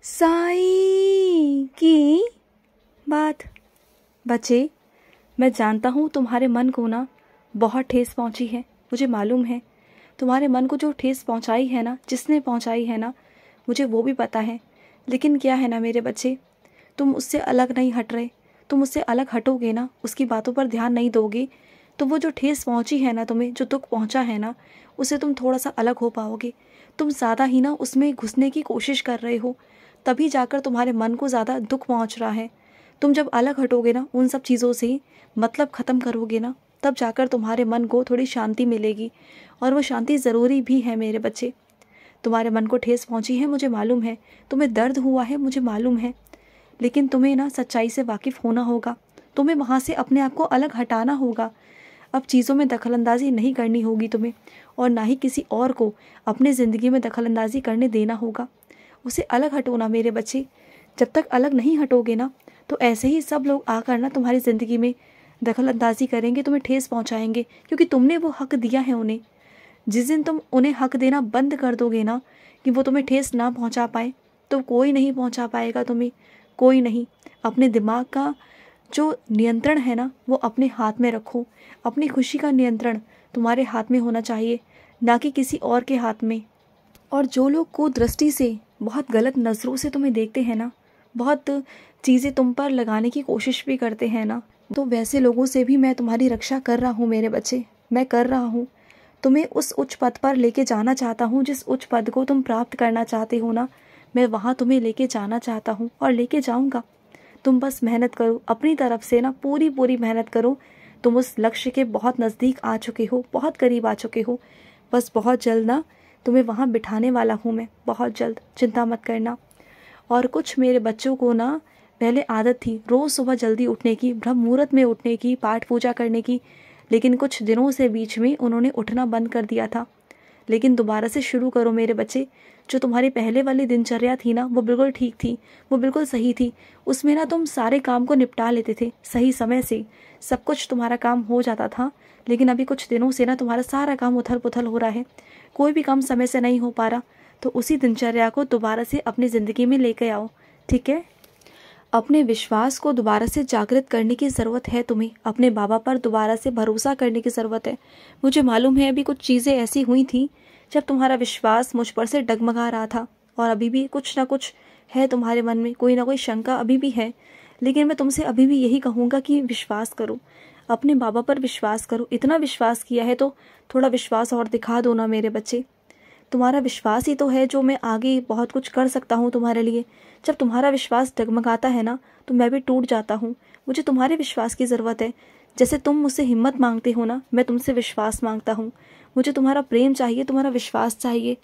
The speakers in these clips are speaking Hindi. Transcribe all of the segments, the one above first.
साईं की बात। बच्चे, मैं जानता हूँ तुम्हारे मन को ना बहुत ठेस पहुँची है। मुझे मालूम है तुम्हारे मन को जो ठेस पहुँचाई है ना, जिसने पहुँचाई है ना, मुझे वो भी पता है। लेकिन क्या है ना मेरे बच्चे, तुम उससे अलग नहीं हट रहे। तुम उससे अलग हटोगे ना, उसकी बातों पर ध्यान नहीं दोगे, तो वो जो ठेस पहुँची है ना तुम्हें, जो दुख पहुँचा है ना, उससे तुम थोड़ा सा अलग हो पाओगे। तुम ज़्यादा ही ना उसमें घुसने की कोशिश कर रहे हो, तभी जाकर तुम्हारे मन को ज़्यादा दुख पहुँच रहा है। तुम जब अलग हटोगे ना, उन सब चीज़ों से मतलब ख़त्म करोगे ना, तब जाकर तुम्हारे मन को थोड़ी शांति मिलेगी। और वो शांति ज़रूरी भी है मेरे बच्चे। तुम्हारे मन को ठेस पहुँची है, मुझे मालूम है। तुम्हें दर्द हुआ है, मुझे मालूम है। लेकिन तुम्हें ना सच्चाई से वाकिफ़ होना होगा। तुम्हें वहाँ से अपने आप को अलग हटाना होगा। अब चीज़ों में दखलंदाजी नहीं करनी होगी तुम्हें, और ना ही किसी और को अपनी ज़िंदगी में दखलंदाजी करने देना होगा। उसे अलग हटो ना मेरे बच्चे। जब तक अलग नहीं हटोगे ना, तो ऐसे ही सब लोग आकर ना तुम्हारी ज़िंदगी में दखलंदाजी करेंगे, तुम्हें ठेस पहुँचाएंगे, क्योंकि तुमने वो हक़ दिया है उन्हें। जिस दिन तुम उन्हें हक़ देना बंद कर दोगे ना, कि वो तुम्हें ठेस ना पहुँचा पाए, तो कोई नहीं पहुँचा पाएगा तुम्हें, कोई नहीं। अपने दिमाग का जो नियंत्रण है ना, वो अपने हाथ में रखो। अपनी खुशी का नियंत्रण तुम्हारे हाथ में होना चाहिए, ना कि किसी और के हाथ में। और जो लोग कुदृष्टि से, बहुत गलत नज़रों से तुम्हें देखते हैं ना, बहुत चीज़ें तुम पर लगाने की कोशिश भी करते हैं ना, तो वैसे लोगों से भी मैं तुम्हारी रक्षा कर रहा हूँ मेरे बच्चे। मैं कर रहा हूँ। तुम्हें उस उच्च पद पर लेके जाना चाहता हूँ, जिस उच्च पद को तुम प्राप्त करना चाहते हो ना, मैं वहाँ तुम्हें लेके जाना चाहता हूँ और लेके जाऊँगा। तुम बस मेहनत करो अपनी तरफ से ना, पूरी पूरी मेहनत करो। तुम उस लक्ष्य के बहुत नज़दीक आ चुके हो, बहुत करीब आ चुके हो। बस बहुत जल्द ना तुम्हें वहाँ बिठाने वाला हूँ मैं, बहुत जल्द, चिंता मत करना। और कुछ मेरे बच्चों को ना पहले आदत थी रोज़ सुबह जल्दी उठने की, ब्रह्म मुहूर्त में उठने की, पाठ पूजा करने की, लेकिन कुछ दिनों से बीच में उन्होंने उठना बंद कर दिया था। लेकिन दोबारा से शुरू करो मेरे बच्चे। जो तुम्हारी पहले वाली दिनचर्या थी ना, वो बिल्कुल ठीक थी, वो बिल्कुल सही थी। उसमें ना तुम सारे काम को निपटा लेते थे सही समय से, सब कुछ तुम्हारा काम हो जाता था। लेकिन अभी कुछ दिनों से ना तुम्हारा सारा काम उथल पुथल हो रहा है, कोई भी काम समय से नहीं हो पा रहा। तो उसी दिनचर्या को दोबारा से अपनी ज़िंदगी में लेके आओ, ठीक है। अपने विश्वास को दोबारा से जागृत करने की ज़रूरत है तुम्हें। अपने बाबा पर दोबारा से भरोसा करने की ज़रूरत है। मुझे मालूम है अभी कुछ चीज़ें ऐसी हुई थी जब तुम्हारा विश्वास मुझ पर से डगमगा रहा था, और अभी भी कुछ ना कुछ है तुम्हारे मन में, कोई ना कोई शंका अभी भी है। लेकिन मैं तुमसे अभी भी यही कहूँगा कि विश्वास करो, अपने बाबा पर विश्वास करो। इतना विश्वास किया है तो थोड़ा विश्वास और दिखा दो ना मेरे बच्चे। तुम्हारा विश्वास ही तो है जो मैं आगे बहुत कुछ कर सकता हूँ तुम्हारे लिए। जब तुम्हारा विश्वास डगमगाता है ना, तो मैं भी टूट जाता हूँ। मुझे तुम्हारे विश्वास की ज़रूरत है। जैसे तुम मुझसे हिम्मत मांगते हो ना, मैं तुमसे विश्वास मांगता हूँ। मुझे तुम्हारा प्रेम चाहिए, तुम्हारा विश्वास चाहिए।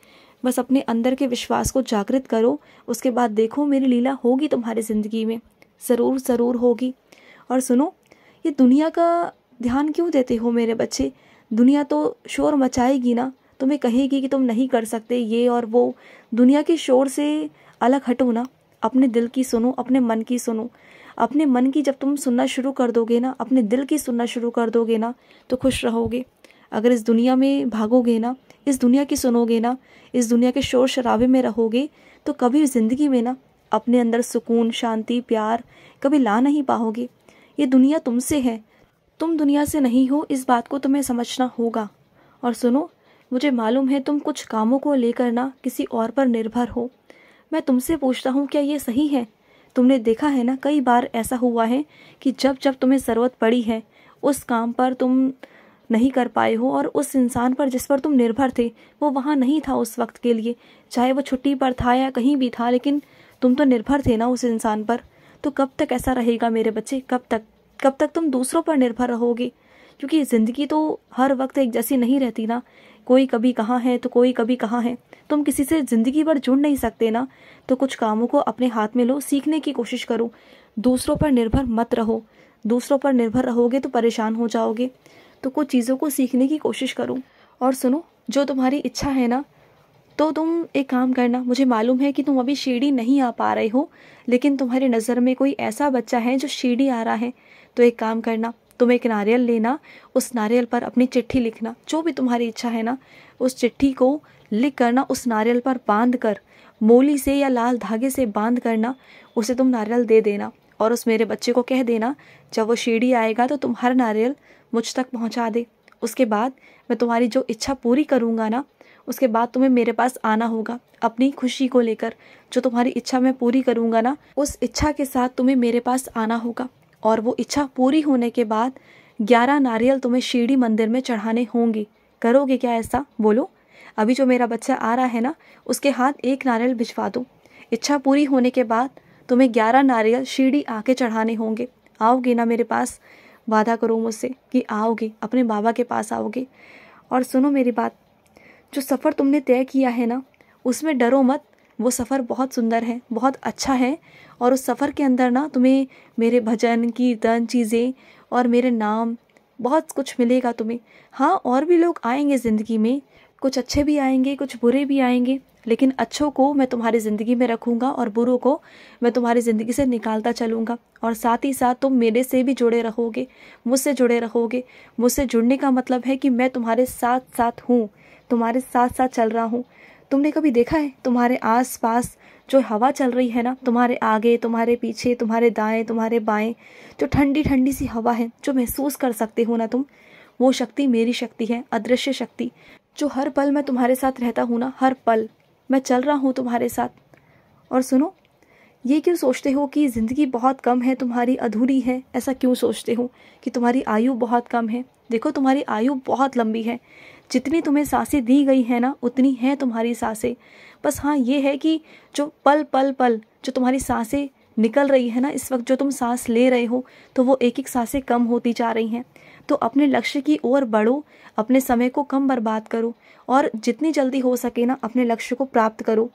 बस अपने अंदर के विश्वास को जागृत करो, उसके बाद देखो मेरी लीला होगी तुम्हारी ज़िंदगी में, ज़रूर ज़रूर होगी। और सुनो, ये दुनिया का ध्यान क्यों देते हो मेरे बच्चे? दुनिया तो शोर मचाएगी ना, तुम्हें कहेगी कि तुम नहीं कर सकते ये और वो। दुनिया के शोर से अलग हटो ना, अपने दिल की सुनो, अपने मन की सुनो। अपने मन की जब तुम सुनना शुरू कर दोगे ना, अपने दिल की सुनना शुरू कर दोगे ना, तो खुश रहोगे। अगर इस दुनिया में भागोगे ना, इस दुनिया की सुनोगे ना, इस दुनिया के शोर शराबे में रहोगे, तो कभी ज़िंदगी में ना अपने अंदर सुकून, शांति, प्यार कभी ला नहीं पाओगे। ये दुनिया तुमसे है, तुम दुनिया से नहीं हो, इस बात को तुम्हें समझना होगा। और सुनो, मुझे मालूम है तुम कुछ कामों को लेकर ना किसी और पर निर्भर हो। मैं तुमसे पूछता हूँ, क्या ये सही है? तुमने देखा है ना, कई बार ऐसा हुआ है कि जब जब तुम्हें ज़रूरत पड़ी है, उस काम पर तुम नहीं कर पाए हो, और उस इंसान पर जिस पर तुम निर्भर थे वो वहाँ नहीं था उस वक्त के लिए, चाहे वो छुट्टी पर था या कहीं भी था, लेकिन तुम तो निर्भर थे ना उस इंसान पर। तो कब तक ऐसा रहेगा मेरे बच्चे? कब तक तुम दूसरों पर निर्भर रहोगे? क्योंकि ज़िंदगी तो हर वक्त एक जैसी नहीं रहती ना, कोई कभी कहाँ है तो कोई कभी कहाँ है। तुम किसी से ज़िंदगी भर जुड़ नहीं सकते ना, तो कुछ कामों को अपने हाथ में लो, सीखने की कोशिश करो। दूसरों पर निर्भर मत रहो। दूसरों पर निर्भर रहोगे तो परेशान हो जाओगे। तो कुछ चीज़ों को सीखने की कोशिश करो। और सुनो, जो तुम्हारी इच्छा है ना, तो तुम एक काम करना। मुझे मालूम है कि तुम अभी शिरडी नहीं आ पा रहे हो, लेकिन तुम्हारी नज़र में कोई ऐसा बच्चा है जो शिरडी आ रहा है। तो एक काम करना, तुम एक नारियल लेना, उस नारियल पर अपनी चिट्ठी लिखना, जो भी तुम्हारी इच्छा है ना, उस चिट्ठी को लिख कर ना उस नारियल पर बांध कर मोली से या लाल धागे से बांध करना उसे तुम नारियल दे देना और उस मेरे बच्चे को कह देना जब वो शिरडी आएगा तो तुम हर नारियल मुझ तक पहुंचा दे। उसके बाद मैं तुम्हारी जो इच्छा पूरी करूँगा ना, उसके बाद तुम्हें मेरे पास आना होगा अपनी खुशी को लेकर। जो तुम्हारी इच्छा मैं पूरी करूँगा ना, उस इच्छा के साथ तुम्हें मेरे पास आना होगा। और वो इच्छा पूरी होने के बाद 11 नारियल तुम्हें शिरडी मंदिर में चढ़ाने होंगे। करोगे क्या ऐसा? बोलो। अभी जो मेरा बच्चा आ रहा है ना, उसके हाथ 1 नारियल भिजवा दो। इच्छा पूरी होने के बाद तुम्हें 11 नारियल शिरडी आके चढ़ाने होंगे। आओगे ना मेरे पास? वादा करो मुझसे कि आओगे, अपने बाबा के पास आओगे। और सुनो मेरी बात, जो सफ़र तुमने तय किया है ना, उसमें डरो मत। वो सफ़र बहुत सुंदर है, बहुत अच्छा है। और उस सफ़र के अंदर ना तुम्हें मेरे भजन कीर्तन चीज़ें और मेरे नाम बहुत कुछ मिलेगा तुम्हें। हाँ, और भी लोग आएंगे ज़िंदगी में, कुछ अच्छे भी आएंगे, कुछ बुरे भी आएंगे, लेकिन अच्छों को मैं तुम्हारी ज़िंदगी में रखूँगा और बुरों को मैं तुम्हारी ज़िंदगी से निकालता चलूँगा। और साथ ही साथ तुम मेरे से भी जुड़े रहोगे, मुझसे जुड़े रहोगे। मुझसे जुड़ने का मतलब है कि मैं तुम्हारे साथ साथ हूँ, तुम्हारे साथ साथ चल रहा हूँ। तुमने कभी देखा है तुम्हारे आस पास जो हवा चल रही है ना, तुम्हारे आगे, तुम्हारे पीछे, तुम्हारे दाएं, तुम्हारे बाएं, जो ठंडी ठंडी सी हवा है जो महसूस कर सकते हो ना तुम, वो शक्ति मेरी शक्ति है, अदृश्य शक्ति। जो हर पल मैं तुम्हारे साथ रहता हूँ ना, हर पल मैं चल रहा हूँ तुम्हारे साथ। और सुनो, ये क्यों सोचते हो कि ज़िंदगी बहुत कम है, तुम्हारी अधूरी है? ऐसा क्यों सोचते हो कि तुम्हारी आयु बहुत कम है? देखो, तुम्हारी आयु बहुत लंबी है। जितनी तुम्हें सांसें दी गई है ना, उतनी है तुम्हारी सांसें। बस हाँ, ये है कि जो पल पल पल जो तुम्हारी सांसें निकल रही है ना, इस वक्त जो तुम सांस ले रहे हो, तो वो एक एक सांसें कम होती जा रही हैं। तो अपने लक्ष्य की ओर बढ़ो, अपने समय को कम बर्बाद करो और जितनी जल्दी हो सके ना अपने लक्ष्य को प्राप्त करो।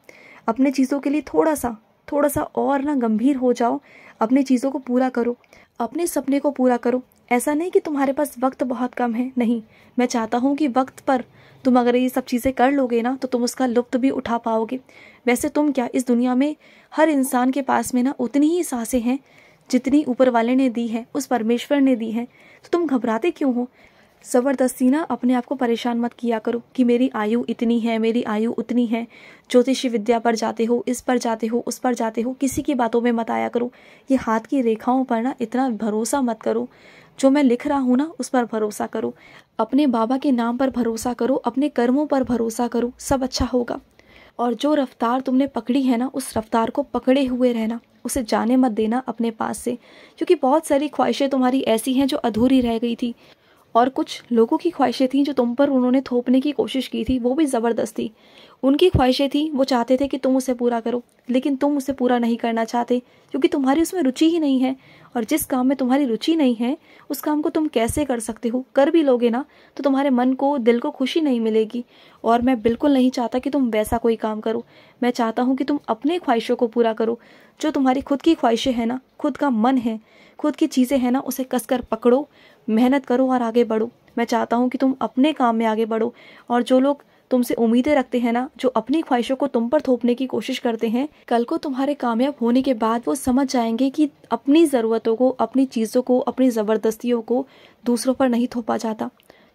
अपने चीज़ों के लिए थोड़ा सा और ना गंभीर हो जाओ, अपनी चीज़ों को पूरा करो, अपने सपने को पूरा करो। ऐसा नहीं कि तुम्हारे पास वक्त बहुत कम है, नहीं। मैं चाहता हूँ कि वक्त पर तुम अगर ये सब चीज़ें कर लोगे ना, तो तुम उसका लुत्फ़ भी उठा पाओगे। वैसे तुम क्या, इस दुनिया में हर इंसान के पास में ना उतनी ही सांसें हैं जितनी ऊपर वाले ने दी है, उस परमेश्वर ने दी है। तो तुम घबराते क्यों हो? ज़बरदस्ती ना अपने आप को परेशान मत किया करो कि मेरी आयु इतनी है, मेरी आयु उतनी है। ज्योतिषी विद्या पर जाते हो, इस पर जाते हो, उस पर जाते हो, किसी की बातों में मत आया करो। ये हाथ की रेखाओं पर ना इतना भरोसा मत करो। जो मैं लिख रहा हूँ ना, उस पर भरोसा करो। अपने बाबा के नाम पर भरोसा करो, अपने कर्मों पर भरोसा करो, सब अच्छा होगा। और जो रफ्तार तुमने पकड़ी है ना, उस रफ्तार को पकड़े हुए रहना, उसे जाने मत देना अपने पास से। क्योंकि बहुत सारी ख्वाहिशें तुम्हारी ऐसी हैं जो अधूरी रह गई थी, और कुछ लोगों की ख्वाहिशें थीं जो तुम पर उन्होंने थोपने की कोशिश की थी, वो भी ज़बरदस्ती। उनकी ख्वाहिशें थी, वो चाहते थे कि तुम उसे पूरा करो, लेकिन तुम उसे पूरा नहीं करना चाहते क्योंकि तुम्हारी उसमें रुचि ही नहीं है। और जिस काम में तुम्हारी रुचि नहीं है, उस काम को तुम कैसे कर सकते हो? कर भी लोगे ना, तो तुम्हारे मन को, दिल को खुशी नहीं मिलेगी। और मैं बिल्कुल नहीं चाहता कि तुम वैसा कोई काम करो। मैं चाहता हूँ कि तुम अपने ख्वाहिशों को पूरा करो। जो तुम्हारी खुद की ख्वाहिशें हैं ना, खुद का मन है, खुद की चीज़ें हैं ना, उसे कसकर पकड़ो, मेहनत करो और आगे बढ़ो। मैं चाहता हूँ कि तुम अपने काम में आगे बढ़ो। और जो लोग तुमसे उम्मीदें रखते हैं ना, जो अपनी ख्वाहिशों को तुम पर थोपने की कोशिश करते हैं, कल को तुम्हारे कामयाब होने के बाद वो समझ जाएंगे कि अपनी ज़रूरतों को, अपनी चीज़ों को, अपनी ज़बरदस्तियों को दूसरों पर नहीं थोपा जाता।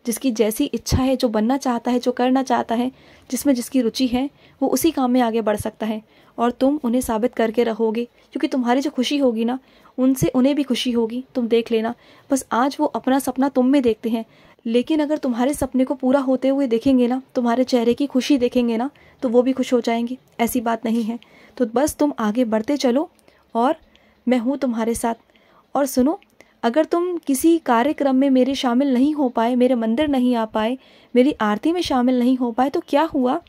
जिसकी जैसी इच्छा है, जो बनना चाहता है, जो करना चाहता है, जिसमें जिसकी रुचि है, वो उसी काम में आगे बढ़ सकता है। और तुम उन्हें साबित करके रहोगे, क्योंकि तुम्हारी जो खुशी होगी ना, उनसे उन्हें भी खुशी होगी। तुम देख लेना। बस आज वो अपना सपना तुम में देखते हैं, लेकिन अगर तुम्हारे सपने को पूरा होते हुए देखेंगे ना, तुम्हारे चेहरे की खुशी देखेंगे ना, तो वो भी खुश हो जाएंगे। ऐसी बात नहीं है। तो बस तुम आगे बढ़ते चलो और मैं हूँ तुम्हारे साथ। और सुनो, अगर तुम किसी कार्यक्रम में मेरे शामिल नहीं हो पाए, मेरे मंदिर नहीं आ पाए, मेरी आरती में शामिल नहीं हो पाए, तो क्या हुआ?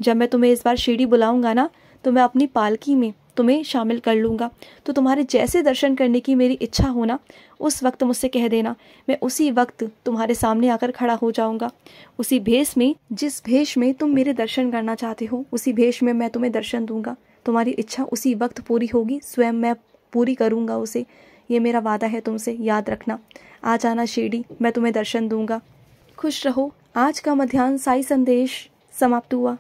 जब मैं तुम्हें इस बार शिरडी बुलाऊंगा ना, तो मैं अपनी पालकी में तुम्हें शामिल कर लूँगा। तो तुम्हारे जैसे दर्शन करने की मेरी इच्छा हो ना, उस वक्त मुझसे कह देना। मैं उसी वक्त तुम्हारे सामने आकर खड़ा हो जाऊँगा। उसी भेष में, जिस भेष में तुम मेरे दर्शन करना चाहते हो, उसी भेष में मैं तुम्हें दर्शन दूंगा। तुम्हारी इच्छा उसी वक्त पूरी होगी, स्वयं मैं पूरी करूँगा उसे। ये मेरा वादा है तुमसे, याद रखना। आ जाना शिरडी, मैं तुम्हें दर्शन दूंगा। खुश रहो। आज का मध्याह्न साई संदेश समाप्त हुआ।